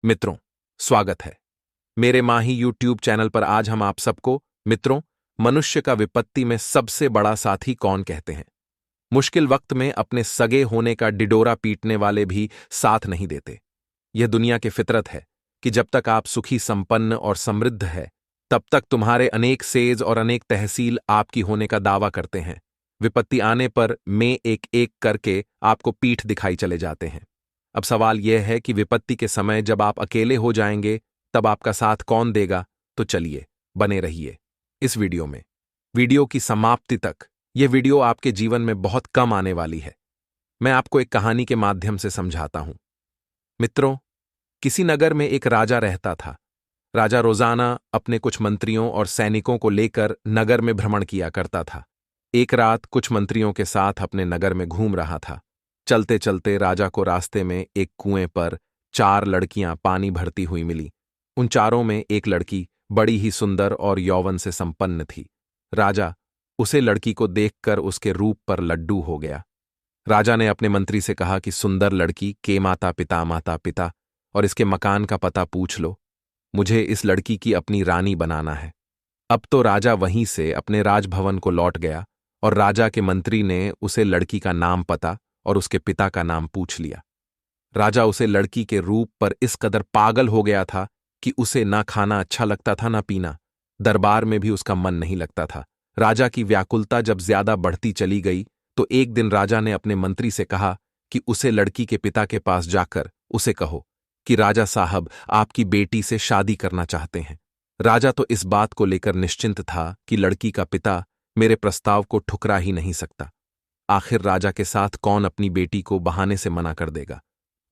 मित्रों, स्वागत है मेरे माही यूट्यूब चैनल पर। आज हम आप सबको मित्रों, मनुष्य का विपत्ति में सबसे बड़ा साथी कौन कहते हैं। मुश्किल वक्त में अपने सगे होने का डिडोरा पीटने वाले भी साथ नहीं देते। यह दुनिया की फितरत है कि जब तक आप सुखी, संपन्न और समृद्ध है, तब तक तुम्हारे अनेक सेज और अनेक तहसील आपकी होने का दावा करते हैं। विपत्ति आने पर में एक एक करके आपको पीठ दिखाई चले जाते हैं। अब सवाल यह है कि विपत्ति के समय जब आप अकेले हो जाएंगे, तब आपका साथ कौन देगा। तो चलिए, बने रहिए इस वीडियो में। वीडियो की समाप्ति तक। यह वीडियो आपके जीवन में बहुत कम आने वाली है। मैं आपको एक कहानी के माध्यम से समझाता हूं। मित्रों, किसी नगर में एक राजा रहता था। राजा रोजाना अपने कुछ मंत्रियों और सैनिकों को लेकर नगर में भ्रमण किया करता था। एक रात कुछ मंत्रियों के साथ अपने नगर में घूम रहा था। चलते चलते राजा को रास्ते में एक कुएं पर 4 लड़कियां पानी भरती हुई मिली। उन चारों में एक लड़की बड़ी ही सुंदर और यौवन से संपन्न थी। राजा उसे लड़की को देखकर उसके रूप पर लड्डू हो गया। राजा ने अपने मंत्री से कहा कि सुंदर लड़की के माता पिता और इसके मकान का पता पूछ लो। मुझे इस लड़की की अपनी रानी बनाना है। अब तो राजा वहीं से अपने राजभवन को लौट गया और राजा के मंत्री ने उसे लड़की का नाम, पता और उसके पिता का नाम पूछ लिया। राजा उसे लड़की के रूप पर इस कदर पागल हो गया था कि उसे ना खाना अच्छा लगता था ना पीना। दरबार में भी उसका मन नहीं लगता था। राजा की व्याकुलता जब ज्यादा बढ़ती चली गई तो एक दिन राजा ने अपने मंत्री से कहा कि उसे लड़की के पिता के पास जाकर उसे कहो कि राजा साहब आपकी बेटी से शादी करना चाहते हैं। राजा तो इस बात को लेकर निश्चिंत था कि लड़की का पिता मेरे प्रस्ताव को ठुकरा ही नहीं सकता। आखिर राजा के साथ कौन अपनी बेटी को बहाने से मना कर देगा,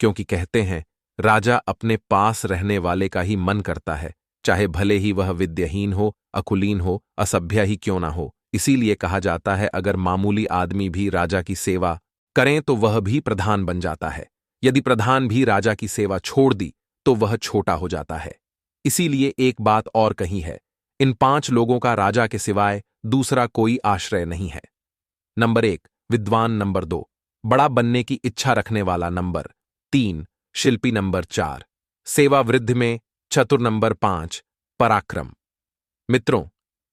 क्योंकि कहते हैं राजा अपने पास रहने वाले का ही मन करता है, चाहे भले ही वह विद्याहीन हो, अकुलीन हो, असभ्य ही क्यों ना हो। इसीलिए कहा जाता है अगर मामूली आदमी भी राजा की सेवा करें तो वह भी प्रधान बन जाता है। यदि प्रधान भी राजा की सेवा छोड़ दी तो वह छोटा हो जाता है। इसीलिए एक बात और कही है, इन 5 लोगों का राजा के सिवाय दूसरा कोई आश्रय नहीं है। नंबर 1 विद्वान, नंबर 2 बड़ा बनने की इच्छा रखने वाला, नंबर 3 शिल्पी, नंबर 4 सेवा वृद्धि में चतुर, नंबर 5 पराक्रम। मित्रों,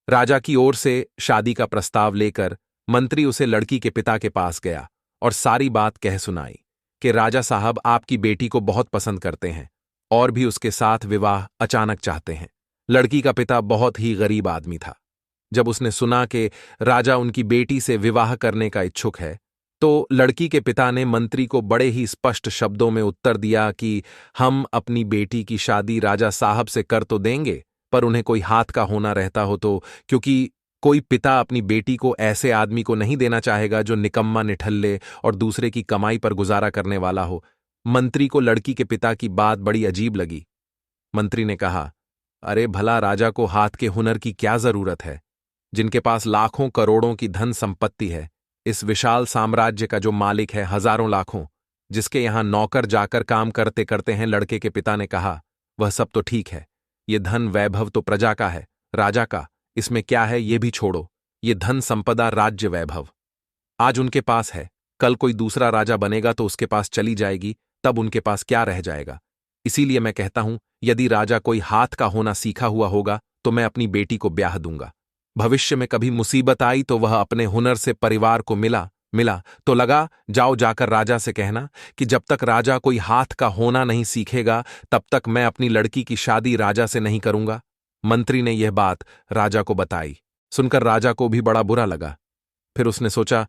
राजा की ओर से शादी का प्रस्ताव लेकर मंत्री उसे लड़की के पिता के पास गया और सारी बात कह सुनाई कि राजा साहब आपकी बेटी को बहुत पसंद करते हैं और भी उसके साथ विवाह अचानक चाहते हैं। लड़की का पिता बहुत ही गरीब आदमी था। जब उसने सुना कि राजा उनकी बेटी से विवाह करने का इच्छुक है, तो लड़की के पिता ने मंत्री को बड़े ही स्पष्ट शब्दों में उत्तर दिया कि हम अपनी बेटी की शादी राजा साहब से कर तो देंगे, पर उन्हें कोई हाथ का होना रहता हो तो, क्योंकि कोई पिता अपनी बेटी को ऐसे आदमी को नहीं देना चाहेगा जो निकम्मा, निठल्ले और दूसरे की कमाई पर गुजारा करने वाला हो। मंत्री को लड़की के पिता की बात बड़ी अजीब लगी। मंत्री ने कहा, अरे भला राजा को हाथ के हुनर की क्या जरूरत है, जिनके पास लाखों करोड़ों की धन संपत्ति है। इस विशाल साम्राज्य का जो मालिक है हजारों लाखों, जिसके यहां नौकर जाकर काम करते करते हैं। लड़के के पिता ने कहा, वह सब तो ठीक है, ये धन वैभव तो प्रजा का है, राजा का इसमें क्या है ये भी छोड़ो। ये धन संपदा, राज्य वैभव आज उनके पास है, कल कोई दूसरा राजा बनेगा तो उसके पास चली जाएगी, तब उनके पास क्या रह जाएगा। इसीलिए मैं कहता हूं, यदि राजा कोई हाथ का होना सीखा हुआ होगा तो मैं अपनी बेटी को ब्याह दूंगा। भविष्य में कभी मुसीबत आई तो वह अपने हुनर से परिवार को मिला तो लगा, जाओ जाकर राजा से कहना कि जब तक राजा कोई हाथ का होना नहीं सीखेगा तब तक मैं अपनी लड़की की शादी राजा से नहीं करूंगा। मंत्री ने यह बात राजा को बताई। सुनकर राजा को भी बड़ा बुरा लगा। फिर उसने सोचा,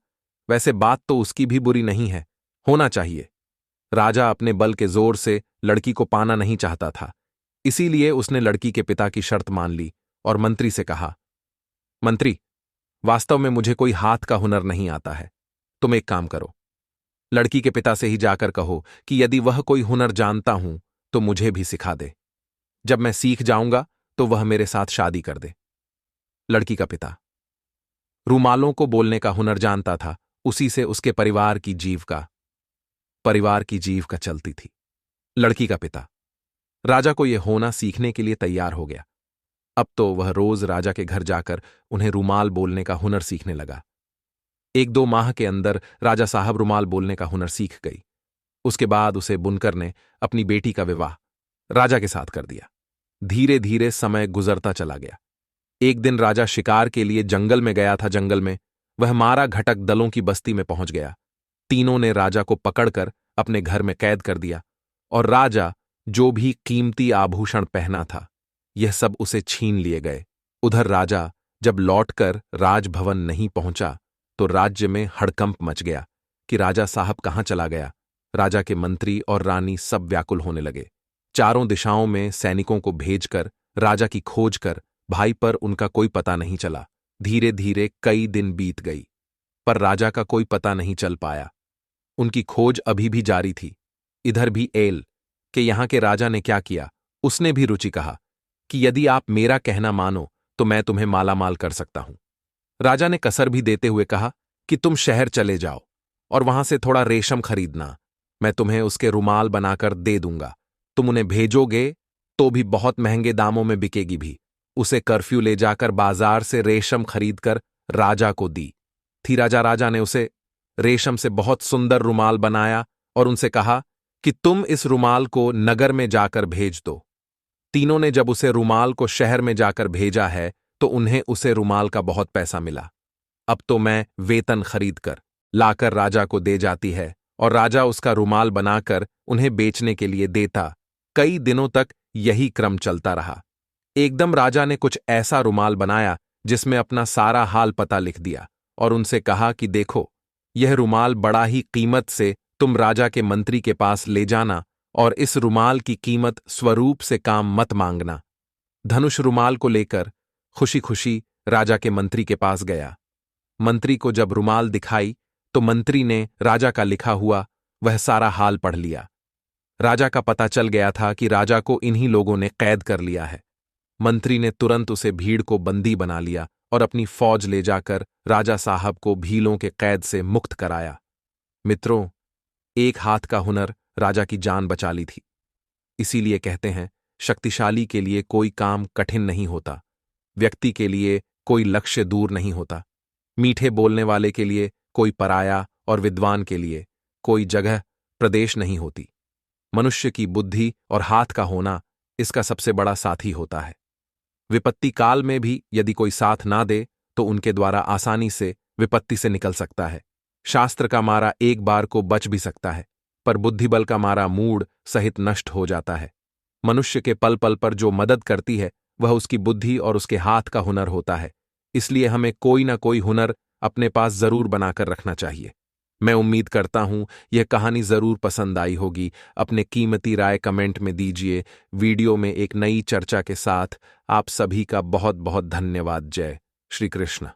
वैसे बात तो उसकी भी बुरी नहीं है, होना चाहिए। राजा अपने बल के जोर से लड़की को पाना नहीं चाहता था, इसीलिए उसने लड़की के पिता की शर्त मान ली और मंत्री से कहा, मंत्री, वास्तव में मुझे कोई हाथ का हुनर नहीं आता है। तुम एक काम करो, लड़की के पिता से ही जाकर कहो कि यदि वह कोई हुनर जानता हूं तो मुझे भी सिखा दे। जब मैं सीख जाऊंगा तो वह मेरे साथ शादी कर दे। लड़की का पिता रूमालों को बोलने का हुनर जानता था, उसी से उसके परिवार की जीविका चलती थी। लड़की का पिता राजा को यह होना सीखने के लिए तैयार हो गया। अब तो वह रोज राजा के घर जाकर उन्हें रूमाल बोलने का हुनर सीखने लगा। 1-2 माह के अंदर राजा साहब रूमाल बोलने का हुनर सीख गई। उसके बाद उसे बुनकर ने अपनी बेटी का विवाह राजा के साथ कर दिया। धीरे धीरे समय गुजरता चला गया। एक दिन राजा शिकार के लिए जंगल में गया था। जंगल में वह मारा घटक दलों की बस्ती में पहुंच गया। तीनों ने राजा को पकड़कर अपने घर में कैद कर दिया और राजा जो भी कीमती आभूषण पहना था यह सब उसे छीन लिए गए। उधर राजा जब लौटकर राजभवन नहीं पहुंचा तो राज्य में हड़कंप मच गया कि राजा साहब कहां चला गया। राजा के मंत्री और रानी सब व्याकुल होने लगे। चारों दिशाओं में सैनिकों को भेजकर राजा की खोज कर भाई पर उनका कोई पता नहीं चला। धीरे धीरे कई दिन बीत गई पर राजा का कोई पता नहीं चल पाया। उनकी खोज अभी भी जारी थी। इधर भी एल कि यहां के राजा ने क्या किया, उसने भी रुचि कहा कि यदि आप मेरा कहना मानो तो मैं तुम्हें मालामाल कर सकता हूं। राजा ने कसर भी देते हुए कहा कि तुम शहर चले जाओ और वहां से थोड़ा रेशम खरीदना, मैं तुम्हें उसके रुमाल बनाकर दे दूंगा। तुम उन्हें भेजोगे तो भी बहुत महंगे दामों में बिकेगी भी। उसे कर्फ्यू ले जाकर बाजार से रेशम खरीदकर राजा को दी थी। राजा ने उसे रेशम से बहुत सुंदर रुमाल बनाया और उनसे कहा कि तुम इस रुमाल को नगर में जाकर भेज दो। तीनों ने जब उसे रुमाल को शहर में जाकर भेजा है तो उन्हें उसे रुमाल का बहुत पैसा मिला। अब तो मैं वेतन खरीदकर लाकर राजा को दे जाती है और राजा उसका रुमाल बनाकर उन्हें बेचने के लिए देता। कई दिनों तक यही क्रम चलता रहा। एकदम राजा ने कुछ ऐसा रुमाल बनाया जिसमें अपना सारा हाल पता लिख दिया और उनसे कहा कि देखो, यह रुमाल बड़ा ही कीमत से तुम राजा के मंत्री के पास ले जाना और इस रुमाल की कीमत स्वरूप से काम मत मांगना। धनुष रुमाल को लेकर खुशी खुशी राजा के मंत्री के पास गया। मंत्री को जब रुमाल दिखाई तो मंत्री ने राजा का लिखा हुआ वह सारा हाल पढ़ लिया। राजा का पता चल गया था कि राजा को इन्हीं लोगों ने कैद कर लिया है। मंत्री ने तुरंत उसे भीड़ को बंदी बना लिया और अपनी फौज ले जाकर राजा साहब को भीलों के कैद से मुक्त कराया। मित्रों, एक हाथ का हुनर राजा की जान बचा ली थी। इसीलिए कहते हैं, शक्तिशाली के लिए कोई काम कठिन नहीं होता, व्यक्ति के लिए कोई लक्ष्य दूर नहीं होता, मीठे बोलने वाले के लिए कोई पराया और विद्वान के लिए कोई जगह प्रदेश नहीं होती। मनुष्य की बुद्धि और हाथ का होना इसका सबसे बड़ा साथी होता है। विपत्ति काल में भी यदि कोई साथ ना दे तो उनके द्वारा आसानी से विपत्ति से निकल सकता है। शास्त्र का मारा एक बार को बच भी सकता है, पर बुद्धिबल का मारा मूड सहित नष्ट हो जाता है। मनुष्य के पल पल पर जो मदद करती है वह उसकी बुद्धि और उसके हाथ का हुनर होता है। इसलिए हमें कोई ना कोई हुनर अपने पास जरूर बनाकर रखना चाहिए। मैं उम्मीद करता हूं यह कहानी जरूर पसंद आई होगी। अपने कीमती राय कमेंट में दीजिए। वीडियो में एक नई चर्चा के साथ आप सभी का बहुत बहुत धन्यवाद। जय श्री कृष्ण।